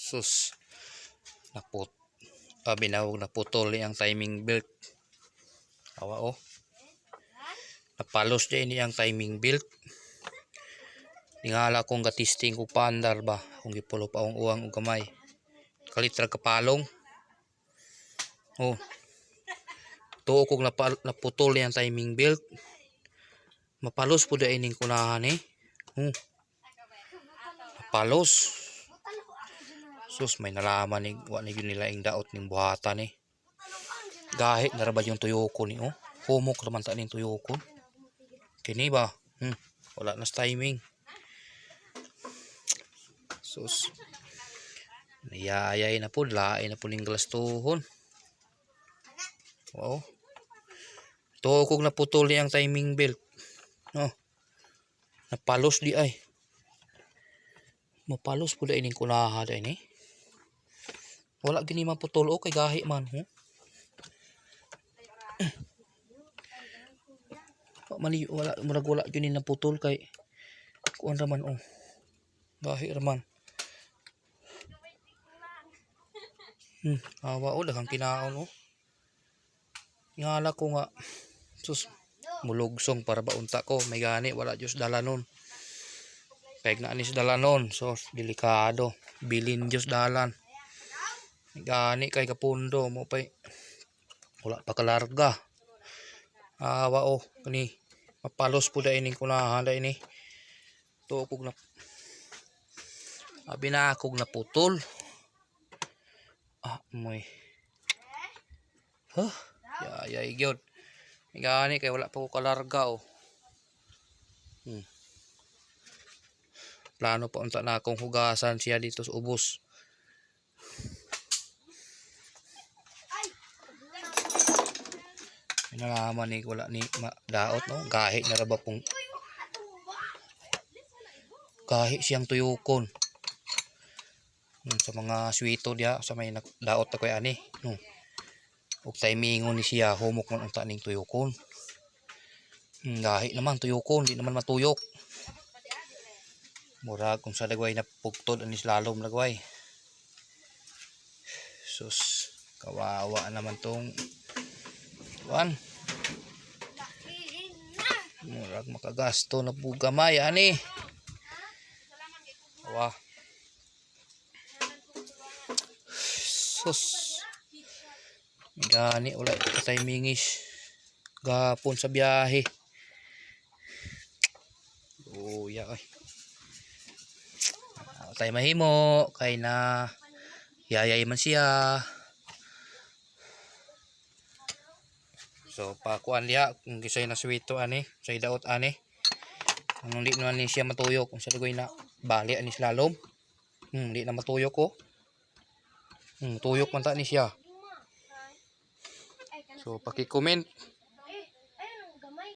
Sus, binawag na putol ang timing belt. Awa oh. Napalos dyan ang timing belt. Ningala kong gatisting ko paandar ba kung gipulo pa ang uwang o gamay. Kalitra kapalong. Oh. Tuo kong naputol ang timing belt. Mapalos po dyan ining kunahan eh. Palos. Sus, may nalaman ni wa ni yun nila yung daot ng buhatan eh. Gahit narabad yung tuyoko ni oh. Humok naman ta ning tuyoko. Kini ba? Wala na timing. Sus. Nayayay na po, lain na po ning glastuhon. Wow. Tuo kong naputol ang timing belt. Oh. Napalos di ay. Mapalos po dahil ining kunahan dahil eh. Wala gini maputol o kay gahi man. Wala gini naputol kay kuan raman oh. Gahi raman. Awa o daghang kinaon oh. Ngala ko nga sus mulugsong para ba unta ko may gani wala Diyos dalanon. Kaya na anis dalanon so delikado. Bilin Diyos dalan. Gani kay kapundo mo pay wala pa kalarga. Awa oh kani mapalos po dahil ining kunahan dahil ini. Tukog na binakog na putol. Moy. Yay gyud. Gani kay wala pa ko kalarga oh. Plano pa unta na akong hugasan siya dito sa ubos. Nalaman ni wala ni daot no. Gahi na raba pong gahi siyang tuyukon. Sa mga swito dia sa may daot na koy ani. Ug timingon ni siya humok man unta ning tuyukon. Gahi naman tuyukon, di naman matuyok. Murag kung sa dagway na pugtod anis lalom dagway. Sus, kawawa naman tong kuan. Murag makagasto na po gamay ani. Wah. Sus. Gani wala timingis. Gapon sa biyahe. Ya ay. Tay mahimo kay na yayay man siya. So pakuan liya kung gisay na swito ani, say daot ani. Ang di naman ni siya matuyok kung sa dugoy na bali ani slalom. Di na matuyok ko. Tuyok man ta ni siya. So paki-comment